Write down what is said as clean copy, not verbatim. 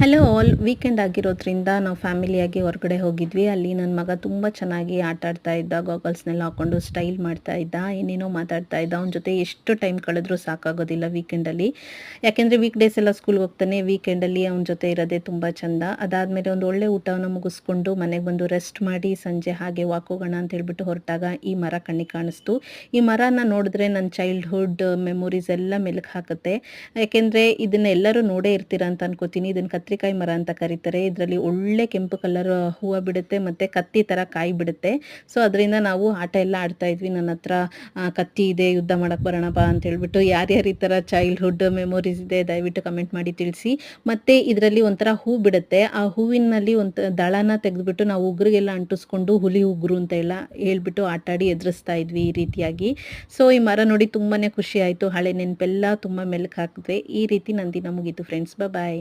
Hello all, weekend ಆಗಿರೋದ್ರಿಂದ ನಾವು ಫ್ಯಾಮಿಲಿಯಾಗಿ ಹೊರಗಡೆ ಹೋಗಿದ್ವಿ. ಅಲ್ಲಿ ನನ್ನ ಮಗ ತುಂಬ ಚೆನ್ನಾಗಿ ಆಟ ಆಡ್ತಾ ಇದ್ದ, ಗಾಗಲ್ಸ್ನೆಲ್ಲ ಹಾಕೊಂಡು ಸ್ಟೈಲ್ ಮಾಡ್ತಾ ಇದ್ದ, ಏನೇನೋ ಮಾತಾಡ್ತಾ ಇದ್ದ. ಅವನ ಜೊತೆ ಎಷ್ಟು ಟೈಮ್ ಕಳೆದ್ರೂ ಸಾಕಾಗೋದಿಲ್ಲ ವೀಕೆಂಡಲ್ಲಿ. ಯಾಕೆಂದರೆ ವೀಕ್ ಡೇಸ್ ಎಲ್ಲ ಸ್ಕೂಲ್ಗೆ ಹೋಗ್ತಾನೆ, ವೀಕೆಂಡಲ್ಲಿ ಅವನ ಜೊತೆ ಇರೋದೇ ತುಂಬ ಚೆಂದ. ಅದಾದಮೇಲೆ ಒಂದು ಒಳ್ಳೆ ಊಟವನ್ನು ಮುಗಿಸ್ಕೊಂಡು ಮನೆಗೆ ಬಂದು ರೆಸ್ಟ್ ಮಾಡಿ ಸಂಜೆ ಹಾಗೆ ವಾಕ್ ಹೋಗೋಣ ಅಂತ ಹೇಳ್ಬಿಟ್ಟು ಹೊರಟಾಗ ಈ ಮರ ಕಣ್ಣಿಗೆ ಕಾಣಿಸ್ತು. ಈ ಮರನ ನೋಡಿದ್ರೆ ನನ್ನ ಚೈಲ್ಡ್ಹುಡ್ ಮೆಮೊರೀಸ್ ಎಲ್ಲ ಮೆಲುಕು ಹಾಕುತ್ತೆ. ಯಾಕೆಂದರೆ ಇದನ್ನ ಎಲ್ಲರೂ ನೋಡೇ ಇರ್ತೀರ ಅಂತ ಅನ್ಕೋತೀನಿ. ಇದನ್ನು ಕತ್ರಿಕಾಯಿ ಮರ ಅಂತ ಕರೀತಾರೆ. ಇದರಲ್ಲಿ ಒಳ್ಳೆ ಕೆಂಪು ಕಲರ್ ಹೂವು ಬಿಡುತ್ತೆ ಮತ್ತು ಕತ್ತಿ ಥರ ಕಾಯಿ ಬಿಡುತ್ತೆ. ಸೊ ಅದರಿಂದ ನಾವು ಆಟ ಎಲ್ಲ ಆಡ್ತಾ ಇದ್ವಿ. ನನ್ನ ಹತ್ರ ಕತ್ತಿ ಇದೆ, ಯುದ್ಧ ಮಾಡಕ್ಕೆ ಬರೋಣ ಬಾ ಅಂತ ಹೇಳ್ಬಿಟ್ಟು. ಯಾರ್ಯಾರು ಈ ಥರ ಚೈಲ್ಡ್ಹುಡ್ ಮೆಮೊರೀಸ್ ಇದೆ ದಯವಿಟ್ಟು ಕಮೆಂಟ್ ಮಾಡಿ ತಿಳಿಸಿ. ಮತ್ತು ಇದರಲ್ಲಿ ಒಂಥರ ಹೂ ಬಿಡುತ್ತೆ. ಆ ಹೂವಿನಲ್ಲಿ ಒಂದು ದಳನ ತೆಗೆದುಬಿಟ್ಟು ನಾವು ಉಗುರಿಗೆಲ್ಲ ಅಂಟಿಸ್ಕೊಂಡು ಹುಲಿ ಉಗುರು ಅಂತ ಎಲ್ಲ ಹೇಳ್ಬಿಟ್ಟು ಆಟಾಡಿ ಎದುರಿಸ್ತಾ ಇದ್ವಿ ಈ ರೀತಿಯಾಗಿ. ಸೊ ಈ ಮರ ನೋಡಿ ತುಂಬಾ ಖುಷಿ ಆಯಿತು. ಹಳೆ ನೆನಪೆಲ್ಲ ತುಂಬ ಮೆಲುಕು ಹಾಕಿದ್ವಿ. ಈ ರೀತಿ ನನ್ನ ದಿನ ಮುಗೀತು ಫ್ರೆಂಡ್ಸ್. ಬಾಯ್.